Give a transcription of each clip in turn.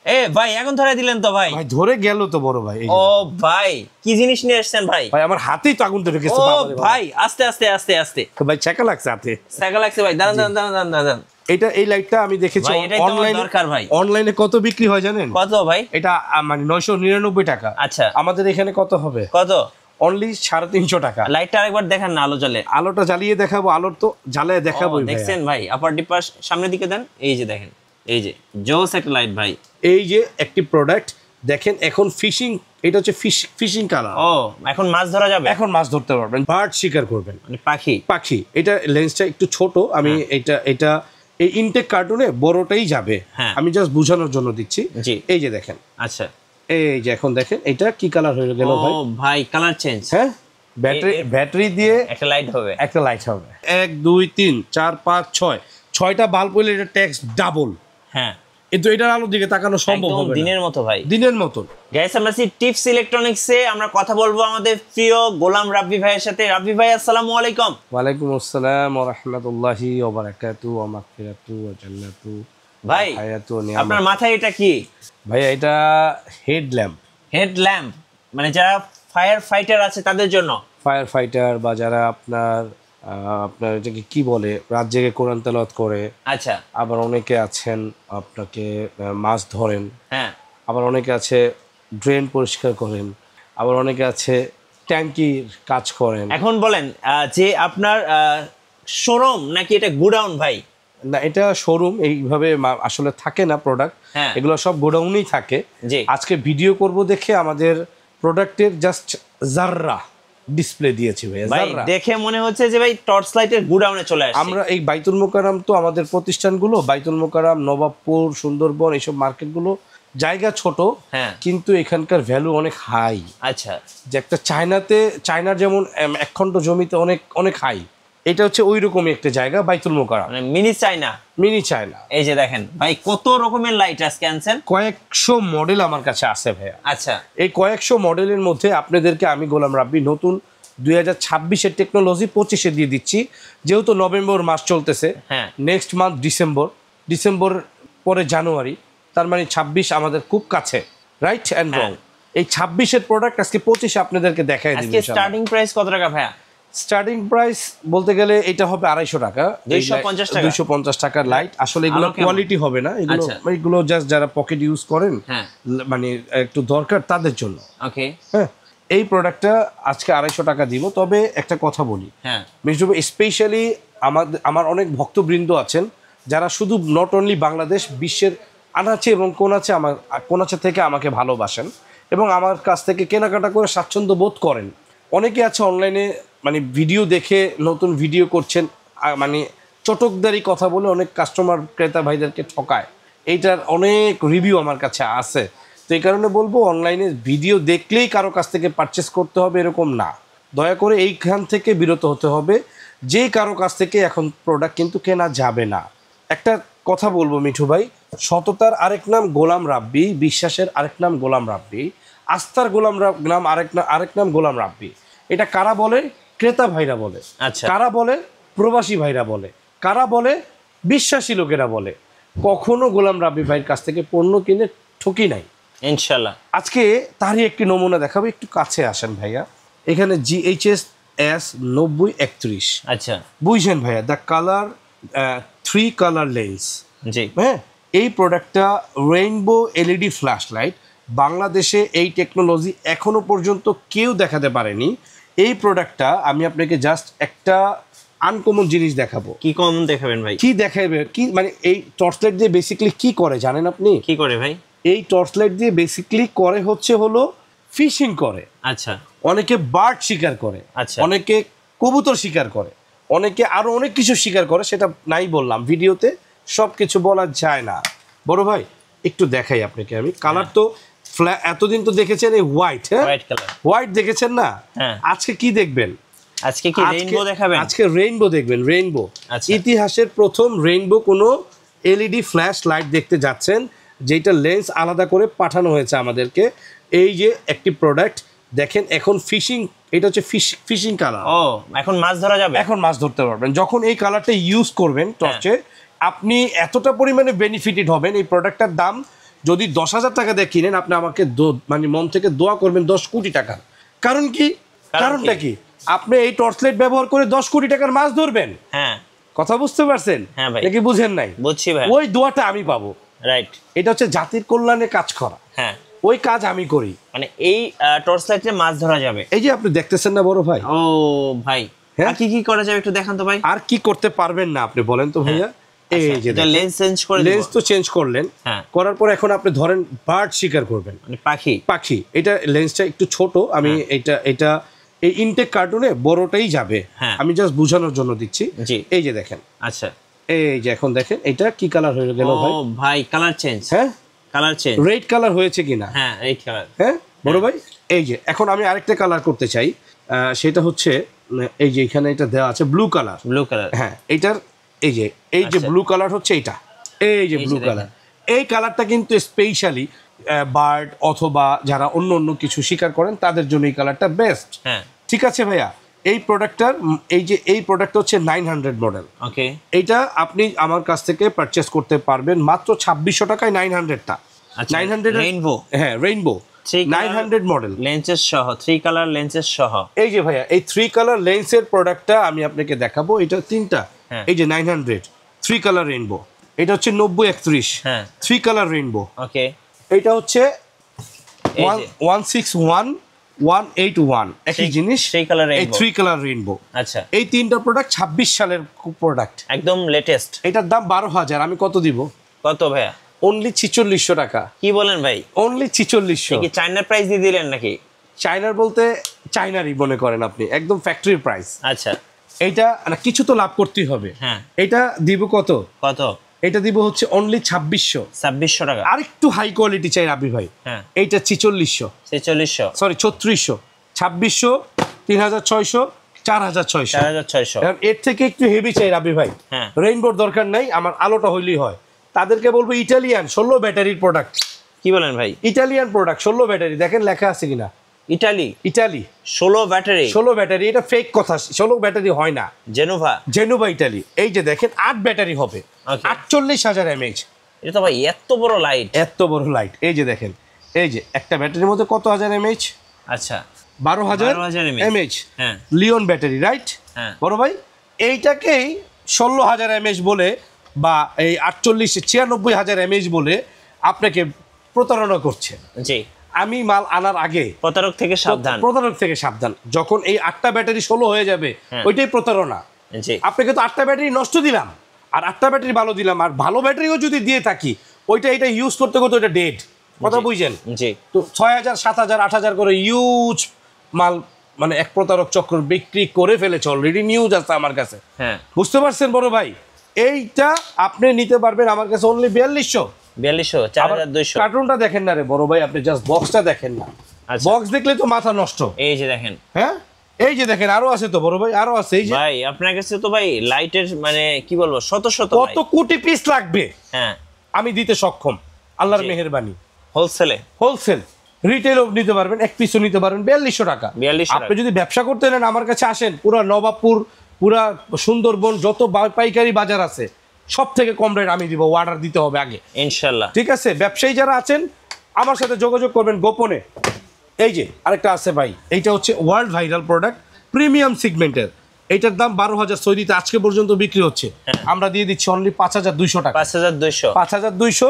এ ভাই এখন ধরে দিলেন তো ভাই। ভাই ধরে গেল তো বড় ভাই। ও ভাই কি জিনিস নিয়ে এসেছেন ভাই? ভাই আমার হাতেই তো আগুন ধরে গেছে। ও ভাই আস্তে আস্তে আস্তে আস্তে ভাই চাকা লাগছে হাতে। চাকা লাগছে ভাই। দাঁড়ান দাঁড়ান দাঁড়ান দাঁড়ান। এই লাইটটা আমি দেখেছি অনলাইনে কত বিক্রি হয় জানেন? কত ভাই? এটা মানে 999 টাকা। আচ্ছা আমাদের এখানে কত হবে? কত? অনলি 350 টাকা। লাইটটা আরেকবার দেখান না, আলো জ্বলে। আলোটা জ্বালিয়ে দেখাবো, আলোর তো জ্বালিয়ে দেখাবো। দেখছেন ভাই আপার ডিপার সামনের দিকে দেন, এই যে দেখেন, এই যে জোস একটা লাইট ভাই। এই যে একটি প্রোডাক্ট দেখেন, এখন ফিশিং, এটা হচ্ছে ফিশিং কালার। ও এখন মাছ ধরা যাবে? এখন মাছ ধরতে পারবেন, বার্ড শিকার করবেন, মানে পাখি। এটা লেন্সটা একটু ছোট, আমি এটা এই ইনটেক কার্টুনে বড়টাই যাবে, আমি জাস্ট বোঝানোর জন্য দিচ্ছি। এই যে দেখেন, আচ্ছা এই যে এখন দেখেন এটা কি কালার হয়ে গেল ভাই? ও ভাই কালার চেঞ্জ। হ্যাঁ, ব্যাটারি দিয়ে একটা লাইট হবে। 1 2 3 4 5 6 6টা বাল্ব হইলে এটা ট্যাক্স ডাবল। হ্যাঁ, কিন্তু এটার আলোর দিকে তাকানো সম্ভব হবে না। দিনের মতো ভাই, দিনের মতো। গাইস আমরা টিপস ইলেকট্রনিক্সে আমরা কথা বলবো আমাদের প্রিয় গোলাম রাব্বি ভাইয়ের সাথে। রাব্বি ভাই আসসালামু আলাইকুম। ওয়ালাইকুম আসসালাম ওয়া রাহমাতুল্লাহি ওয়া বারাকাতুহু ওয়া মাগফিরাতু ওয়া জান্নাতু। ভাই আপনার মাথায় এটা কি? ভাই এটা হেডল্যাম্প, মানে যারা ফায়ার ফাইটার আছে তাদের জন্য। ফায়ার ফাইটার বা যারা আপনার এটাকে কি বলে, রাত জেগে কোরআন তেলাওয়াত করে। আচ্ছা। আবার অনেকে আছেন আপনাকে মাছ ধরেন, হ্যাঁ। আবার অনেকে আছে ড্রেন পরিষ্কার করেন, আবার অনেকে আছে ট্যাঙ্কির কাজ করেন। এখন বলেন যে আপনার শোরুম নাকি এটা গোডাউন ভাই? না, এটা শোরুম, এইভাবে আসলে থাকে না প্রোডাক্ট, এগুলো সব গোডাউনেই থাকে। আজকে ভিডিও করব দেখে আমাদের প্রোডাক্টের জাস্ট জাররা ডিসপ্লে দিয়েছি ভাই। দেখে মনে হচ্ছে যে ভাই টর্চ লাইটের গোডাউনে চলে আসছে। আমরা এই বাইতুল মোকাররম, তো আমাদের প্রতিষ্ঠানগুলো বাইতুল মোকাররম, নবাবপুর, সুন্দরবন, এইসব মার্কেটগুলো জায়গা ছোট, কিন্তু এখানকার ভ্যালু অনেক হাই। আচ্ছা, যে একটা চায়নার যেমন 1 খণ্ড জমিতে অনেক হাই, এটা হচ্ছে ওই রকমই একটা জায়গা বাইতুল মোকাররম, মানে মিনি চায়না। এই যে দেখেন ভাই কত রকমের লাইট আজকে আনছেন। কয়েকশো মডেল আমার কাছে আছে ভাইয়া। আচ্ছা, এই কয়েকশো মডেলের মধ্যে আপনাদেরকে আমি গোলাম রাব্বি নতুন 2026-এর টেকনোলজি 25-এ দিয়ে দিচ্ছি। যেহেতু নভেম্বর মাস চলতেছে, নেক্সট মান্থ ডিসেম্বর পরে জানুয়ারি, তার মানে 26 আমাদের খুব কাছে, রাইট অ্যান্ড রং। এই 26-এর প্রোডাক্ট আজকে 25-এ আপনাদেরকে দেখাই দিচ্ছি। আজকে স্টার্টিং প্রাইস কত টাকা ভাইয়া? স্টার্টিং প্রাইস বলতে গেলে এটা হবে 250 টাকা, 250 টাকার লাইট। আসলে এগুলো কোয়ালিটি হবে না, এগুলো জাস্ট যারা পকেট ইউজ করেন, মানে একটু দরকার তাদের জন্য। ওকে, হ্যাঁ, এই প্রোডাক্টটা আজকে 250 টাকা দিব। তবে একটা কথা বলি, মিষ্টুভাই, স্পেশালি আমার অনেক ভক্তবৃন্দ আছেন যারা শুধু নট অনলি বাংলাদেশ, বিশ্বের আনাচে এবং কোনাচে থেকে আমাকে ভালোবাসেন এবং আমার কাছ থেকে কেনাকাটা করে স্বাচ্ছন্দ্য বোধ করেন। অনেকে আছে অনলাইনে মানে ভিডিও দেখে নতুন ভিডিও করছেন, মানে চটকদারি কথা বলে অনেক কাস্টমার ক্রেতা ভাইদেরকে ঠকায়। এইটার অনেক রিভিউ আমার কাছে আছে। তো এই কারণে বলবো, অনলাইনে ভিডিও দেখলেই কারো কাছ থেকে পারচেস করতে হবে এরকম না, দয়া করে এইখান থেকে বিরত হতে হবে। যে কারো কাছ থেকে এখন প্রোডাক্ট কিন্তু কেনা যাবে না। একটা কথা বলবো মিঠু ভাই, সততার আরেক নাম গোলাম রাব্বি, বিশ্বাসের আরেক নাম গোলাম রাব্বি, আস্থার আরেক নাম গোলাম রাব্বি। এটা কারা বলে? ক্রেতা ভাইরা বলে। আচ্ছা, কারা বলে? প্রবাসী ভাইরা বলে। কারা বলে? বিশ্বাসী লোকেরা বলে। কখনো গোলাম রাব্বি ভাইয়ের কাছ থেকে পণ্য কিনে ঠকি নাই, ইনশাআল্লাহ। আজকে তারই একটি নমুনা দেখাবো, একটু কাছে আসেন ভাইয়া। এখানে GHS S9031। আচ্ছা, বুঝছেন ভাইয়া, দ্য কালার 3 কালার লেন্স। জি হ্যাঁ, এই প্রোডাক্টটা রেইনবো LED ফ্ল্যাশ লাইট। বাংলাদেশে এই টেকনোলজি এখনো পর্যন্ত কেউ দেখাতে পারেনি। এই প্রোডাক্টটা আমি আপনাকে জাস্ট একটা আনকমন জিনিস দেখাবো। কি কমন দেখাবেন ভাই? কি দেখাবে, কি মানে এই টর্চ লাইট দিয়ে বেসিক্যালি কি করে জানেন আপনি? কি করে ভাই? এই টর্চ লাইট দিয়ে বেসিক্যালি করে হলো ফিশিং করে। আচ্ছা, অনেকে বার্ড শিকার করে, অনেকে কবুতর শিকার করে, অনেকে আরো অনেক কিছু শিকার করে, সেটা নাই বললাম ভিডিওতে, সব কিছু বলা যায় না। বড় ভাই একটু দেখাই আপনাকে আমি। কালার তো এতদিন তো দেখেছেন এই হোয়াইট, হোয়াইট দেখেছেন না? আজকে কি দেখবেন? আজকে কি রেইনবো দেখাবেন? আজকে রেইনবো দেখবেন, রেইনবো। ইতিহাসের প্রথম রেইনবো কোনো LED ফ্ল্যাশ লাইট দেখতে যাচ্ছেন, যেটা লেন্স আলাদা করে পাঠানো হয়েছে আমাদেরকে। এই যে একটি প্রোডাক্ট দেখেন, এখন এটা হচ্ছে ফিশিং কালার। ও, এখন মাছ ধরা যাবে, এখন মাছ ধরতে পারবেন। যখন এই কালারটা ইউজ করবেন টর্চে, আপনি এতটা পরিমাণে বেনিফিটেড হবেন। এই প্রোডাক্টটার দাম যদি 10,000 টাকা দিয়ে কিনেন, আপনি আমাকে মানে মন থেকে দোয়া করবেন 10 কোটি টাকা। কারণ কি? কারণটা কি? আপনি এই টর্চ লাইট ব্যবহার করে 10 কোটি টাকার মাছ ধরবেন। হ্যাঁ, কথা বুঝতে পারছেন? হ্যাঁ ভাই, নাকি বুঝেন নাই? বুঝছি ভাই। ওই দোয়াটা আমি পাবো। রাইট, এটা হচ্ছে জাতির কল্যাণে কাজ করা। হ্যাঁ, ওই কাজ আমি করি। মানে এই টর্চ লাইটে মাছ ধরা যাবে। এই যে আপনি দেখতেছেন না বড় ভাই? ও ভাই, আর কি কি করা যাবে একটু দেখান তো ভাই। আর কি করতে পারবেন না আপনি বলেন তো ভাইয়া? এই যে লেন্স চেঞ্জ করে লেন্স তো চেঞ্জ করলেন, হ্যাঁ, করার পর এখন আপনি ধরেন বার্ড শিকার করবেন, মানে পাখি। পাখি। এটা লেন্সটা একটু ছোট, আমি এটা এই ইনটেক কার্টুনে বড়টাই যাবে, আমি জাস্ট বোঝানোর জন্য দিচ্ছি। এই যে দেখেন, আচ্ছা, এই যে এখন দেখেন এটা কি কালার হয়ে গেল ভাই? ও ভাই, কালার চেঞ্জ। হ্যাঁ, কালার চেঞ্জ, রেড কালার হয়েছে কিনা? হ্যাঁ, রেড কালার। হ্যাঁ বড় ভাই, এই যে এখন আমি আরেকটা কালার করতে চাই, সেটা হচ্ছে এই যে এখানে এটা দেওয়া আছে ব্লু কালার। ব্লু কালার, হ্যাঁ, এইটার এই যে ব্লু কালার হচ্ছে এটা, এই যে ব্লু কালার। এই কালারটা কিন্তু স্পেশালি বার্ড অথবা যারা অন্য অন্য কিছু শিকার করেন তাদের জন্য এই কালারটা বেস্ট। হ্যাঁ, ঠিক আছে ভাইয়া। এই প্রোডাক্টটা হচ্ছে 900 মডেল। ওকে, এইটা আপনি আমার কাছ থেকে পারচেস করতে পারবেন মাত্র 2600 টাকায়। 900টা 900 রেইনবো, হ্যাঁ রেইনবো 900 মডেল, লেন্সের সহ, 3 কালার লেন্সের সহ। এই যে ভাইয়া এই 3 কালার লেন্সের প্রোডাক্টটা আমি আপনাকে দেখাবো। এটা তিনটা, এই যে 900 3 কালার রেইনবো, এটা হচ্ছে 9031 হ্যাঁ 3 কালার রেইনবো। ওকে, এটা হচ্ছে 161181 একই জিনিস, 3 কালার এই রেইনবো। 3 colour rainbow. আচ্ছা, এই তিনটা প্রোডাক্ট 26 সালের প্রোডাক্ট, একদম লেটেস্ট। এটার দাম 12,000। আমি কত দিব? কত ভাইয়া? অনলি 4600 টাকা। কি বলেন ভাই? অনলি 4600। কি চাইনার প্রাইস দিয়ে দিলেন নাকি? চাইনার বলতে চাইনারই মনে করেন আপনি, একদম ফ্যাক্টরি প্রাইস। আচ্ছা, এইটা না, কিছু তো লাভ করতেই হবে। হ্যাঁ, এটা দিব কত? কত? এটা দিব হচ্ছে অনলি 2600। 2600 টাকা। আরেকটু হাই কোয়ালিটি চাই রাবি ভাই, হ্যাঁ, এইটা 4600। 4600, সরি 3600, 2600, 3600, 4600। 4600। এখন এর থেকে একটু হেভি চাই রাবি ভাই, হ্যাঁ, রেইনবোর দরকার নাই, আমার আলোটা হইলেই হয়। তাদেরকে বলবো ইটালিয়ান 16 ব্যাটারির প্রোডাক্ট। কি বলেন ভাই? ইটালিয়ান প্রোডাক্ট 16 ব্যাটারি, দেখেন লেখা আছে কিনা। Italy 16 battery. 16 ব্যাটারি, এটা ফেক কথা, 16 ব্যাটারি হয় না। Genova Italy. এই যে দেখেন 8 ব্যাটারি হবে, 48,000 mAh। এটা তো ভাই এত বড় লাইট, এত বড় লাইট। এই যে দেখেন, এই যে একটা ব্যাটারির মধ্যে কত হাজার mAh? আচ্ছা, 12,000 mAh। হ্যাঁ, লিওন ব্যাটারি, রাইট? হ্যাঁ, বড় ভাই এইটাকেই 16,000 mAh বলে বা এই 96,000 mAh বলে আপনাকে প্রতারণা করছে। জি, আমি মাল আনার আগে প্রতারক থেকে সাবধান। যখন এই 8টা ব্যাটারি 16 হয়ে যাবে, ওইটাই প্রতারণা। জি, আপনাকে তো 8টা ব্যাটারি নষ্ট দিলাম, আর 8টা ব্যাটারি ভালো দিলাম, আর ভালো ব্যাটারিও যদি দিয়ে থাকি, এটা ইউজ করতে করতে ওইটা ডেড। কথা বুঝছেন? জি, তো 6,000 7,000 8,000 করে ইউজ মাল মানে এক প্রতারক চক্র বিক্রি করে ফেলেছে অলরেডি, নিউজ আছে আমার কাছে। হ্যাঁ, বুঝতে পারছেন বড় ভাই? এইটা আপনি নিতে পারবেন আমার কাছে অনলি 4200। 4200, কার্টুনটা দেখেন না রে বড় ভাই, আপনি জাস্ট বক্সটা দেখেন না। বক্স দেখলে তো মাথা নষ্ট। এই যে দেখেন, হ্যাঁ এই যে দেখেন, আরো আছে তো বড় ভাই, আরো আছে। এই যে ভাই আপনার কাছে তো ভাই লাইটের মানে কি বলবো, শত কত কোটি পিস লাগবে, হ্যাঁ আমি দিতে সক্ষম, আল্লাহর মেহেরবানি। হোলসেল রিটেলও নিতে পারবেন, এক পিসও নিতে পারবেন 4200 টাকা। আপনি যদি ব্যবসা করতে নেন আমার কাছে আসেন, পুরা নবাবপুর, পুরা সুন্দরবন, যত পাইকারি বাজার আছে সব থেকে কম রেট আমি দিব। অর্ডার দিতে হবে আগে, ইনশাল্লাহ। ঠিক আছে, ব্যবসায়ী যারা আছেন আমার সাথে যোগাযোগ করবেন গোপনে। এই যে আরেকটা আছে ভাই, এইটা হচ্ছে ওয়ার্ল্ড ভাইরাল প্রোডাক্ট, প্রিমিয়াম সেগমেন্টের। এইটার দাম 12,000 সৌদিতে আজকে পর্যন্ত বিক্রি হচ্ছে, আমরা দিয়ে দিচ্ছি অনলি 5,200 টাকা। 5,200,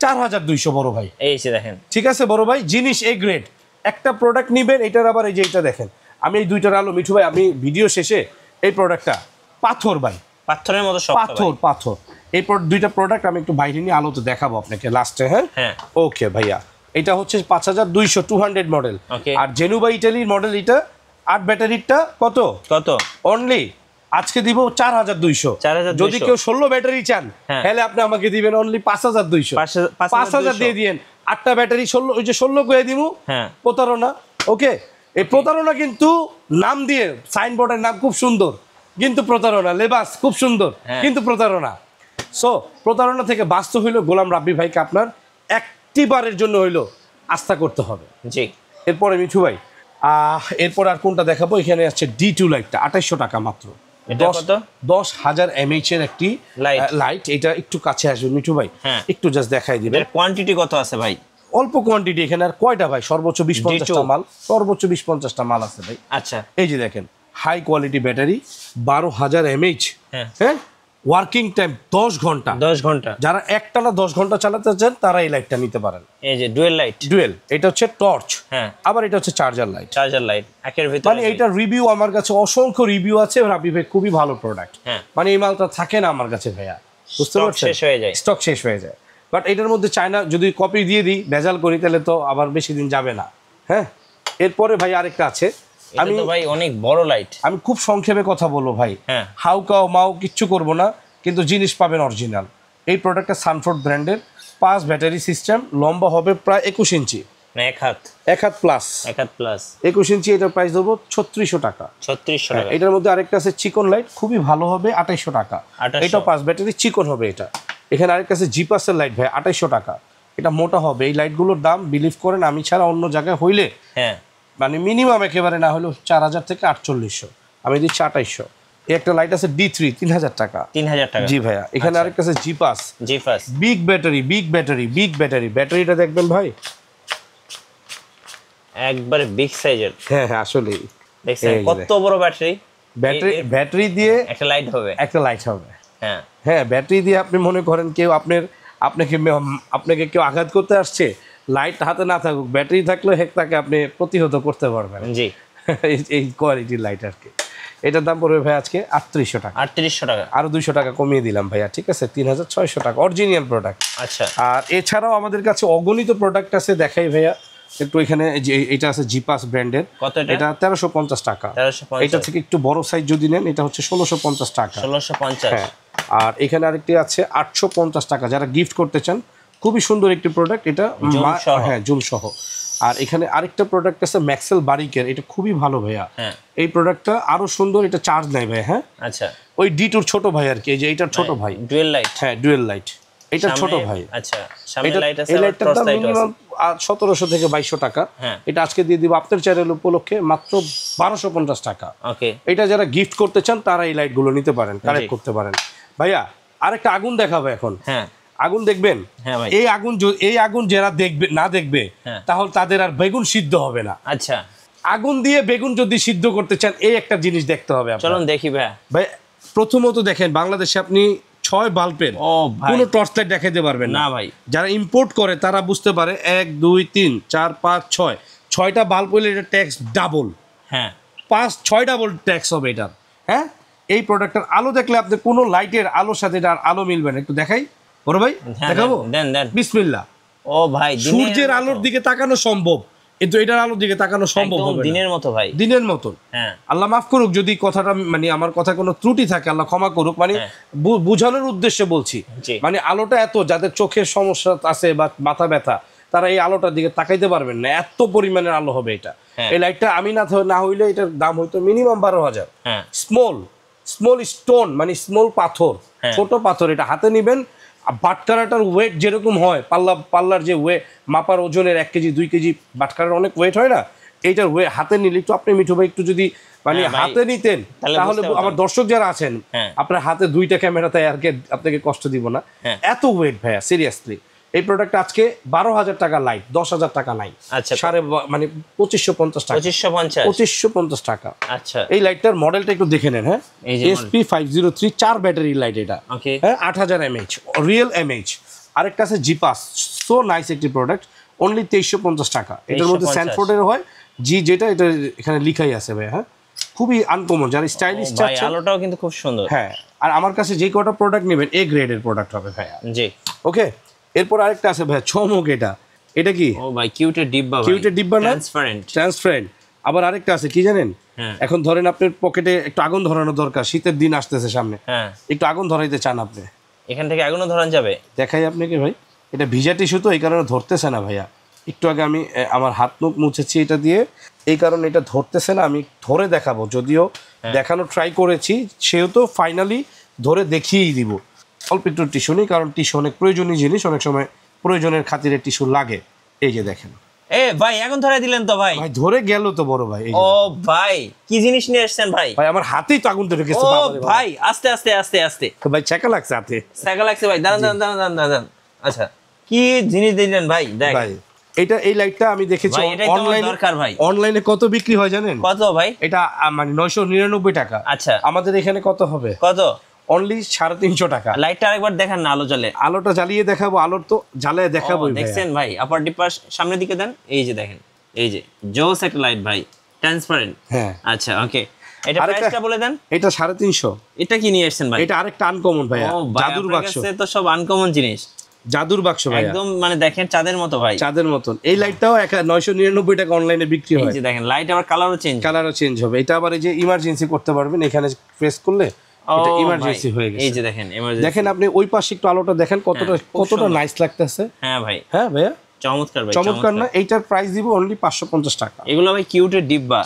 4,200 বড় ভাই। এই যে দেখেন, ঠিক আছে বড় ভাই, জিনিস এ গ্রেড। একটা প্রোডাক্ট নিবেন, এটার আবার এই যে এটা দেখেন, আমি এই দুইটার আলো মিঠু ভাই, আমি ভিডিও শেষে এই প্রোডাক্টটা পাথর ভাই, পাথরের মতো শক্ত, পাথর। এই দুইটা প্রোডাক্ট আমি একটু বাইরে নিয়ে আলোতে দেখাবো আপনাকে লাস্টে। হ্যাঁ, ওকে ভাইয়া। এটা হচ্ছে 5,200 200 মডেল, আর জেনুভা ইটালির মডেল। এটা 8 ব্যাটারিটা কত অনলি আজকে দিব 4,200। যদি কেউ 16 ব্যাটারি চান তাহলে আপনি আমাকে দিবেন অনলি 5,200। 5,000 দিয়ে দিয়েন, 8টা ব্যাটারি 16, ওই যে 16 করে দিব। প্রতারণা। ওকে, এই প্রতারণা কিন্তু নাম দিয়ে, সাইনবোর্ডের নাম খুব সুন্দর কিন্তু প্রতারণা, লেবাস খুব সুন্দর কিন্তু প্রতারণা। সো প্রতারণা থেকে বাঁচতে হইলো গোলাম রাব্বি ভাইকে আপনার একটিবারের জন্য হইলো আস্থা করতে হবে। জি, এরপরে মিঠু ভাই, এরপর আর কোনটা দেখাবো? এখানে আছে D2 লাইটটা 2,800 টাকা মাত্র। এটা কত? 10,000 mAh এর একটি লাইট। এটা একটু কাছে আসবে মিঠু ভাই, একটু জাস্ট দেখাই দিবেন। এর কোয়ান্টিটি কত আছে ভাই? অল্প কোয়ান্টিটি, এখানে আর কয়টা ভাই, সর্বোচ্চ 20-50টা মাল, সর্বোচ্চ 20-50টা মাল আছে ভাই। আচ্ছা, এই যে দেখেন হাই কোয়ালিটি ব্যাটারি, 12,000 mAh। হ্যাঁ, ওয়ার্কিং টাইম 10 ঘন্টা। 10 ঘন্টা। যারা একটানা 10 ঘন্টা চালাতে চান তারা এই লাইটটা নিতে পারেন। এই যে ডুয়েল লাইট, ডুয়েল, এটা হচ্ছে টর্চ, হ্যাঁ, আবার এটা হচ্ছে চার্জার লাইট। চার্জার লাইট একের ভিতরে। মানে এইটার রিভিউ আমার কাছে অসংখ্য রিভিউ আছে, রাবি ভাই খুবই ভালো প্রোডাক্ট। মানে এই মালটা থাকে না আমার কাছে ভাইয়া, বুঝতে পারছেন, শেষ হয়ে যায়, স্টক শেষ হয়ে যায়। বাট এটার মধ্যে চায়না যদি কপি দিয়ে দিই, ভেজাল করি, তাহলে তো আবার বেশি দিন যাবে না। হ্যাঁ, এরপরে ভাই আরেকটা আছে। আমি ভাই অনেক বড় লাইট, আমি খুব সংক্ষেপে কথা বলবো ভাই, হাউ কাও মাও কিচ্ছু করব না, কিন্তু জিনিস পাবেন অরিজিনাল। এই প্রোডাক্টটা সানফোর্ড ব্র্যান্ডের, 5 ব্যাটারি সিস্টেম, লম্বা হবে প্রায় 21 ইঞ্চি, এক হাত প্লাস 21 ইঞ্চি। এটার প্রাইস দেবো 3600 টাকা। 3600 টাকা। এটার মধ্যে আরেকটা আছে চিকন লাইট, খুবই ভালো হবে, 2800 টাকা। এটা 5 ব্যাটারি চিকন হবে এটা। এখানে আরেকটা আছে জিপাসের লাইট ভাই, 2800 টাকা। এটা মোটা হবে। এই লাইটগুলোর দাম বিলিভ করেন আমি ছাড়া অন্য জায়গায় হইলে মানে মিনিমাম একেবারে না হলেও 4000 থেকে 4800, আমি দিচ্ছি 2800। একটা লাইট আছে D3, 3000 টাকা। 3000 টাকা, জি ভাইয়া। এখানে আরেকটা আছে জিপাস, বিগ ব্যাটারি, ব্যাটারিটা দেখবেন ভাই, একবারে বিগ সাইজের। হ্যাঁ আসলে দেখছেন কত বড় ব্যাটারি দিয়ে একটা লাইট হবে, হ্যাঁ ব্যাটারি দিয়ে। আপনি মনে করেন কেউ আপনাকে কেউ আঘাত করতে আসছে, লাইট হাতে না থাকুক, ব্যাটারি থাকলে তাকে আপনি প্রতিহত করতে পারবেন। জি, এই কোয়ালিটির লাইট আর কি। এটার দাম পড়বে ভাই আজকে 3800 টাকা। 3800 টাকা, আরো 200 টাকা কমিয়ে দিলাম ভাইয়া, ঠিক আছে, 3600 টাকা, অরিজিনাল প্রোডাক্ট। আচ্ছা, আর এছাড়াও আমাদের কাছে অগণিত প্রোডাক্ট আছে, দেখাই ভাইয়া একটু। এখানে যে এটা আছে জিপাস ব্র্যান্ডের, এটা 1350 টাকা। এটা থেকে একটু বড় সাইজ যদি নেন, এটা হচ্ছে 1650 টাকা। 1650। হ্যাঁ, আর এখানে আরেকটি আছে 850 টাকা, যারা গিফট করতে চান, খুবই সুন্দর একটি প্রোডাক্ট এটা, হ্যাঁ জুম সহ। আর এখানে আরেকটা প্রোডাক্ট আছে ম্যাক্সেল বারিকের, এটা খুবই ভালো ভাইয়া। এই প্রোডাক্টটা আরো সুন্দর, এটা চার্জ নেয় ভাই। হ্যাঁ, আচ্ছা, ওই D2 ছোট ভাই আর কি, এই যে এটার ছোট ভাই, ডুয়েল লাইট। হ্যাঁ, ডুয়েল লাইট, এটা ছোট ভাই। আচ্ছা, সামনে লাইট আছে, এই লাইটটার দাম মিনিমাম 1700 থেকে 2200 টাকা। এটা আজকে দিয়ে দিব আপনার চ্যানেল উপলক্ষে মাত্র 1250 টাকা। ওকে, এটা যারা গিফট করতে চান তারা এই লাইটগুলো নিতে পারেন, কালেক্ট করতে পারেন। ভাইয়া আরেকটা আগুন দেখাবো এখন। হ্যাঁ, আগুন দেখবেন? হ্যাঁ ভাই। এই আগুন যারা দেখবে তাহলে তাদের আর বেগুন সিদ্ধ হবে না। আচ্ছা, আগুন দিয়ে বেগুন যদি সিদ্ধ করতে চান, এই একটা জিনিস দেখতে হবে। চলুন দেখি ভাই। প্রথমত দেখেন, বাংলাদেশে আপনি 6 বাল্বের কোনো টর্চ লাইট দেখাইতে পারবেন না ভাই। যারা ইম্পোর্ট করে তারা বুঝতে পারে, 1 2 3 4 5 6 6টা বাল্ব হইলে এটা ট্যাক্স ডাবল। হ্যাঁ, 5-6 ডাবল ট্যাক্স হবে এটার। হ্যাঁ, এই প্রোডাক্টের আলো দেখলে আপনি কোনো লাইটের আলোর সাথে এটার আলো মিলবে না। একটু দেখাই বড় ভাই, দেখাবো? দেন বিসমিল্লাহ। ও ভাই, সূর্যের আলোর দিকে তাকানো সম্ভব, কিন্তু এটার আলোর দিকে তাকানো সম্ভব হবে না। দিনের মতো ভাই, দিনের মতো। হ্যাঁ, আল্লাহ মাফ করুক যদি কথাটা, মানে আমার কথা কোনো ত্রুটি থাকে, আল্লাহ ক্ষমা করুক। মানে বোঝানোর উদ্দেশ্যে বলছি, মানে আলোটা এত, যাদের চোখের সমস্যা আছে বা মাথা ব্যথা, তারা এই আলোটার দিকে তাকাইতে পারবেন না, এত পরিমাণের আলো হবে এটা। এই লাইটটা আমি না হইলে এটার দাম হইতো মিনিমাম 12,000। স্মল স্টোন, মানে স্মল পাথর, ছোট পাথর, এটা হাতে নিবেন। বাটকারাটার ওয়েট যেরকম হয়, পাল্লার যে মাপার ওজনের 1 কেজি 2 কেজি বাটকারার অনেক ওয়েট হয় না, এইটার হাতে নিলে একটু আপনি মিঠু ভাই একটু যদি মানে হাতে নিতেন, তাহলে আমার দর্শক যারা আছেন, আপনার হাতে 2টা ক্যামেরা, তাই আর আপনাকে কষ্ট দিব না। এত ওয়েট ভাইয়া, সিরিয়াসলি। এই প্রোডাক্ট আজকে 12,000 টাকা লাইট, 10,000 টাকা নাই। আচ্ছা, মানে 2550 টাকা। 2550 টাকা। আচ্ছা, এই লাইটটার মডেলটা একটু দেখে নেন। হ্যাঁ, SP503 4 ব্যাটারি লাইট এটা। হ্যাঁ, 8000 mAh, রিয়েল mAh। আরেকটা আছে জিপাস, সো নাইস একটি প্রোডাক্ট, অনলি 2350 টাকা। এটার মধ্যে স্যানফোর্ডের হয় যেটা এটা এখানে লিখাই আছে ভাই। হ্যাঁ, খুবই আনকমন, যারা স্টাইলিশ চাচ্ছেন। আলোটাও কিন্তু খুব সুন্দর। হ্যাঁ, আর আমার কাছে যে কটা প্রোডাক্ট নেবেন A গ্রেডের প্রোডাক্ট হবে ভাইয়া। জি, ওকে। এরপর আরেকটা আছে ভাই, চমক। এটা কি? ও ভাই, কিউটের ডিব্বা না, ট্রান্সপারেন্ট। আবার আরেকটা আছে কি জানেন? এখন ধরেন আপনার পকেটে একটু আগুন ধরানো দরকার, শীতের দিন আসতেছে সামনে, একটু আগুন ধরাইতে চান আপনি, এখান থেকে আগুনও ধরানো যাবে। দেখাই আপনাকে ভাই, এটা ভিজা টিস্যু তো, এই কারণে ধরতেছে না ভাইয়া। একটু আগে আমি আমার হাত মুখ মুছেছি এটা দিয়ে, এই কারণে এটা ধরতেছে না। আমি ধরে দেখাবো, যদিও দেখানো ট্রাই করেছি, সেহেতু ফাইনালি ধরে দেখিয়েই দিব। অল্প একটু টিস্যু নেই, কারণ টিস্যু অনেক প্রয়োজনীয় জিনিস, অনেক সময় প্রয়োজনের খাতিরে টিস্যু লাগে। এই যে দেখেন, এ ভাই এখন ধরে দিলেন তো ভাই। ভাই ধরে গেল তো বড় ভাই। ও ভাই কি জিনিস নিয়ে এসেছেন ভাই? ভাই আমার হাতেই তো আগুন ধরে গেছে। ও ভাই আস্তে আস্তে আস্তে আস্তে ভাই চাকা লাগছে হাতে। চাকা লাগছে ভাই। দাঁড়ান। আচ্ছা কি জিনিস দিলেন ভাই? দেখ ভাই এটা এই লাইটটা আমি দেখেছি অনলাইনে। দরকার ভাই। অনলাইনে কত বিক্রি হয় জানেন? কত ভাই? এটা মানে 999 টাকা। আচ্ছা আমাদের এখানে কত হবে? কত? অনলি 350 টাকা। লাইটটা আরেকবার দেখান না, আলো জ্বলে। আলোটা জ্বালিয়ে দেখাবো, আলোর তো জ্বালিয়ে দেখাবো। দেখছেন ভাই আপার ডিপার সামনের দিকে দেন, এই যে দেখেন, এই যে জোস একটা লাইট ভাই, ট্রান্সপারেন্ট। হ্যাঁ আচ্ছা ওকে, এটা প্রাইসটা বলে দেন। এটা 350। এটা কি নিয়ে এসেছেন ভাই? এটা আরেকটা আনকমন ভাই, জাদুর বাক্স। তো সব আনকমন জিনিস, জাদুর বাক্স ভাই, একদম মানে দেখেন চাঁদের মতো ভাই, চাঁদের মতন। এই লাইটটাও 999 টাকা অনলাইনে বিক্রি হয়। এই যে দেখেন লাইট আবার কালারও চেঞ্জ হবে। এটা আবার এই যে ইমার্জেন্সি করতে পারবেন, এখানে প্রেস করলে এটা ইমার্জেন্সি হয়ে গেছে। এই যে দেখেন ইমার্জেন্সি। দেখেন আপনি ওই পাশে একটু আলোটা দেখেন কতটা নাইস লাগতেছে। হ্যাঁ ভাই, হ্যাঁ ভাইয়া চমৎকার ভাই, চমৎকার না? এইটার প্রাইস দিব অনলি 550 টাকা। এগুলো ভাই কিউটের ডিব্বা,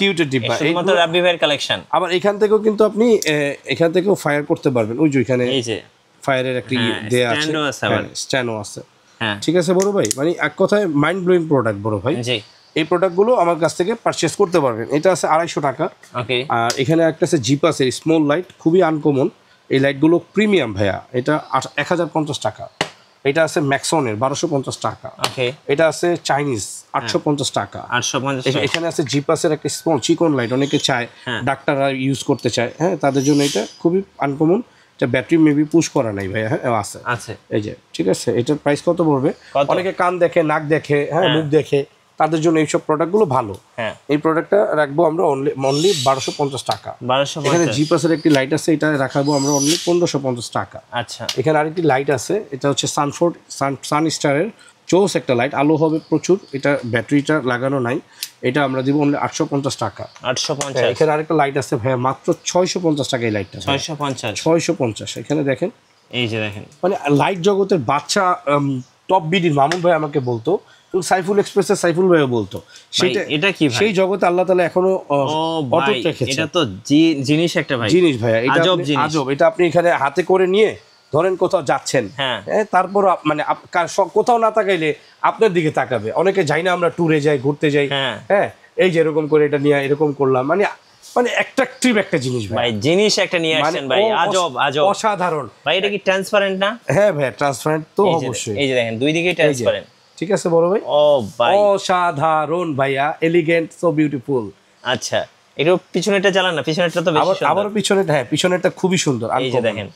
শুধুমাত্র রাব্বি ভাইয়ের কালেকশন। আবার এখান থেকেও কিন্তু আপনি এখান থেকেও ফায়ার করতে পারবেন। ওই যে এখানে এই যে ফায়ারের একটা দেয়া আছে, স্ট্যান্ডও আছে। হ্যাঁ ঠিক আছে বড় ভাই, মানে এক কথায় মাইন্ড ব্লোয়িং প্রোডাক্ট বড় ভাই। জি, এই প্রোডাক্টগুলো আমার কাছ থেকে পারচেজ করতে পারবেন। এটা আছে 250 টাকা। ওকে। আর এখানে একটা আছে জিপাসের স্মল লাইট, খুবই আনকমন। এই লাইটগুলো প্রিমিয়াম ভাইয়া, এটা 1050 টাকা। এটা আছে ম্যাক্সনের 1250 টাকা। ওকে। এটা আছে চাইনিজ 850 টাকা। 850। এখানে আছে জিপাসের একটা স্মল চিকন লাইট, অনেকে চায়, ডাক্তাররা ইউজ করতে চায়, হ্যাঁ তাদের জন্য এটা খুবই আনকমন। এটা ব্যাটারি মেবি পুশ করা নাই ভাইয়া, হ্যাঁ আছে এই যে। ঠিক আছে, এটার প্রাইস কত পড়বে? অনেকে কান দেখে, নাক দেখে, হ্যাঁ মুখ দেখে, তাদের জন্য এইসব প্রোডাক্টগুলো ভালো। এই প্রোডাক্টটা রাখবো আমরা অনলি 1250 টাকা। এখানে জিপাসের একটি লাইট আছে, এটা রাখাবো আমরা অনলি 1550 টাকা। আচ্ছা, এখানে আরেকটি লাইট আছে, এটা হচ্ছে সানস্টারের চোস একটা লাইট, আলো হবে প্রচুর। এটা ব্যাটারিটা লাগানো নাই, এটা আমরা দিব অনলি 850 টাকা। 850। এখানে আরেকটা লাইট আছে ভাইয়া, মাত্র 650 টাকা এই লাইটটা। 650। এখানে দেখেন, এই যে দেখেন, মানে লাইট জগতের বাচ্চা টপ বিডির মামুন ভাই আমাকে বলতো, সাইফুল এক্সপ্রেসের সাইফুল ভাইও বলতো, সেটা এটা কি ভাই? সেই জগতে আল্লাহ তাআলা এখনো অটুট রেখেছে। এটা তো জিনিস একটা ভাই, জিনিস ভাইয়া, এটা আজব। এটা আপনি এখানে হাতে করে নিয়ে ধরেন কোথাও যাচ্ছেন, হ্যাঁ তারপর মানে কোথাও না তাকাইলে আপনার দিকে তাকাবে। অনেকে যাই না, আমরা ট্যুরে যাই, ঘুরতে যাই, হ্যাঁ এই যে এরকম করে এটা নিয়ে এরকম করলাম, মানে অ্যাট্রাকটিভ একটা জিনিস ভাই, জিনিস একটা নিয়ে আসছেন ভাই, আজব অসাধারণ ভাই। এটা কি ট্রান্সপারেন্ট না? হ্যাঁ ভাই ট্রান্সপারেন্ট তো অবশ্যই। এই যে দেখেন দুই দিকেই ট্রান্সপারেন্ট। ঠিক আছে বড় ভাই, ও ভাই অসাধারণ ভাইয়া, এলিগেন্ট, সো বিউটিফুল। আচ্ছা, এটা পিছনেরটা চালান না, পিছনেরটা তো বেশি সুন্দর। আবার পিছনেরটা, হ্যাঁ পিছনেরটা খুবই সুন্দর। এই যে দেখেন,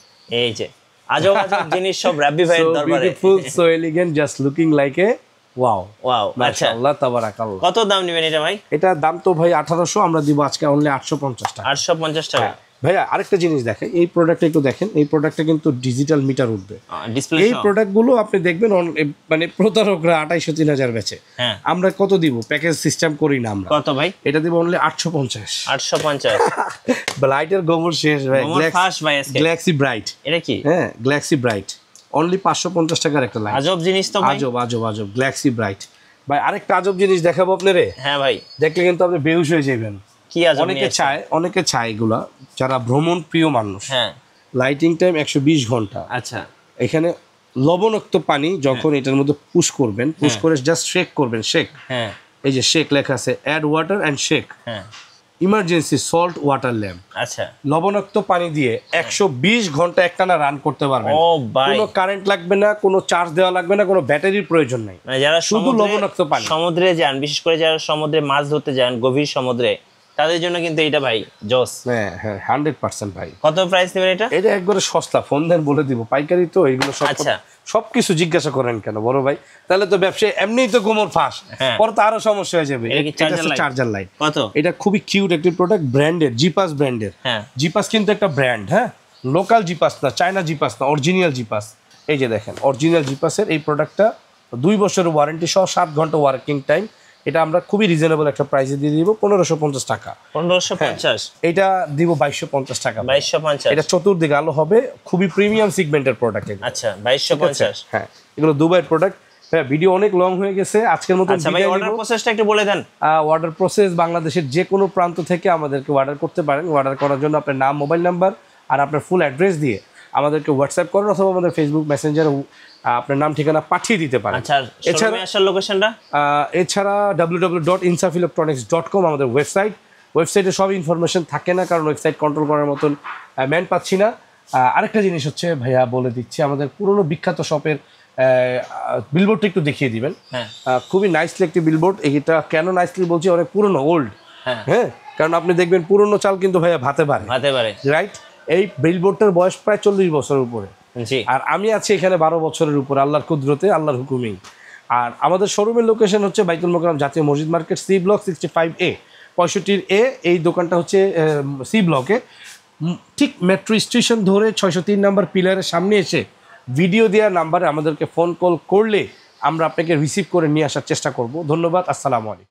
এই যে আজব জিনিস সব রাব্বি ভাইয়ের দরবারে। Beautiful, so elegant, just looking like a wow. মাশাআল্লাহ, তাবারাকাল্লাহ। কত দাম নেবেন এটা ভাই? এটা দাম তো ভাই 1800, আমরা দিব আজকে অনলি 850 টাকা। 850 টাকা ভাইয়া। আরেকটা জিনিস দেখেন, এই প্রোডাক্টটা একটু দেখেন, এই প্রোডাক্টটা কিন্তু ডিজিটাল মিটার উঠবে। এই প্রোডাক্টগুলো আপনি দেখবেন মানে প্রতারকরা 2800-3000 বেচে, আমরা কত দিব? প্যাকেজ সিস্টেম করি না আমরা। কত ভাই? এটা দিব অনলি 850। 850 ব্লাইটের গোবর শেষ ভাই। Galaxy bright. এটা কি? হ্যাঁ গ্যালাক্সি ব্রাইট, অনলি 550 টাকার একটা লাইট। আজব জিনিস তো ভাই, আজব গ্যালাক্সি ব্রাইট ভাই। আরেকটা আজব জিনিস দেখাবো আপনারে। হ্যাঁ ভাই, দেখলে কিন্তু আপনি বেহুশ হয়ে যাবেন। কি আজব? অনেকে চায় এগুলা, যারা ভ্রমণ প্রিয় মানুষ। হ্যাঁ, লাইটিং টাইম 120 ঘন্টা। আচ্ছা, এখানে লবণাক্ত পানি যখন এটার মধ্যে পুশ করবেন, পুশ করে জাস্ট শেক করবেন, শেক। হ্যাঁ, এই যে শেক লেখা আছে, অ্যাড ওয়াটার অ্যান্ড শেক। হ্যাঁ, ইমার্জেন্সি সল্ট ওয়াটার ল্যাম্প। আচ্ছা, লবণাক্ত পানি দিয়ে 120 ঘন্টা একটানা রান করতে পারবেন। ও ভাই, কোনো কারেন্ট লাগবে না, কোনো চার্জ দেওয়া লাগবে না, কোনো ব্যাটারির প্রয়োজন নাই। মানে যারা শুধু লবণাক্ত পানি, সমুদ্রে যান, বিশেষ করে যারা সমুদ্রে মাছ ধরতে যান, গভীর সমুদ্রে, তাদের জন্য কিন্তু এটা ভাই জোস। হ্যাঁ 100% ভাই। কত প্রাইস নেবেন এটা? এটা একবারে সস্তা, ফোন দেন বলে দিব, পাইকারি তো এগুলো সব। আচ্ছা, সবকিছু জিজ্ঞাসা করেন কেন বড় ভাই? তাহলে তো ব্যবসায় এমনিই তো কোমর ফাঁস, পরে তো আরো সমস্যা হয়ে যাবে। Charger light. কত? এটা খুবই কিউট একটি প্রোডাক্ট, ব্র্যান্ডেড, জিপাস ব্র্যান্ডের। জিপাস কিন্তু একটা ব্র্যান্ড, হ্যাঁ লোকাল জিপাস না, চায়না জিপাস না, অরিজিনাল জিপাস। এই যে দেখেন অরিজিনাল জিপাসের এই প্রোডাক্টটা 2 বছরের ওয়ারেন্টি সহ 7 ঘন্টা ওয়ার্কিং টাইম। এটা আমরা খুবই রিজনেবল একটা প্রাইসে দিয়ে দিব 1550 টাকা। 1550? এটা দিব 2250 টাকা। 2250? এটা চতুর্দিকে আলো হবে, খুবই প্রিমিয়াম সিগমেন্টের প্রোডাক্ট। আচ্ছা, 2250। হ্যাঁ, এগুলো দুবাইয়ের প্রোডাক্ট। হ্যাঁ, ভিডিও অনেক লং হয়ে গেছে আজকের মতো। আচ্ছা ভাই, অর্ডার প্রসেসটা একটু বলে দেন। অর্ডার প্রসেস বাংলাদেশের যে কোনো প্রান্ত থেকে আমাদেরকে অর্ডার করতে পারেন। অর্ডার করার জন্য আপনার নাম, মোবাইল নাম্বার আর আপনার ফুল অ্যাড্রেস দিয়ে আমাদেরকে হোয়াটসঅ্যাপ করেন, অথবা আমাদের ফেসবুক মেসেঞ্জারে আপনার নাম ঠিকানা পাঠিয়ে দিতে পারেন। আচ্ছা, শোরুমে আসার লোকেশনটা? এছাড়া www.insafilectronics.com আমাদের ওয়েবসাইটে সব ইনফরমেশন থাকে না, কারণ ওয়েবসাইট কন্ট্রোল করার মতন ম্যান পাচ্ছি না। আরেকটা জিনিস হচ্ছে ভাইয়া বলে দিচ্ছি, আমাদের পুরনো বিখ্যাত শপের বিলবোর্ডটা একটু দেখিয়ে দিবেন। খুবই নাইসলি একটি বিলবোর্ড। এটা কেন নাইসলি বলছি, অনেক পুরনো, ওল্ড। হ্যাঁ, কারণ আপনি দেখবেন পুরনো চাল কিন্তু ভাইয়া ভাতে পারে, রাইট? এই বিলবোর্ডটার বয়স প্রায় 40 বছরের উপরে, আর আমি আছি এখানে 12 বছরের উপরে, আল্লাহর কুদরতে, আল্লাহর হুকুমেই। আর আমাদের শোরুমের লোকেশন হচ্ছে বাইতুল মোকাররম জাতীয় মসজিদ market, C block 65A 65A। এই দোকানটা হচ্ছে সি ব্লকে, ঠিক মেট্রো স্টেশন ধরে 603 নাম্বার পিলারের সামনে এসে ভিডিও দেওয়ার নাম্বারে আমাদেরকে ফোন কল করলে আমরা আপনাকে রিসিভ করে নিয়ে আসার চেষ্টা করব। ধন্যবাদ, আসসালামু আলাইকুম।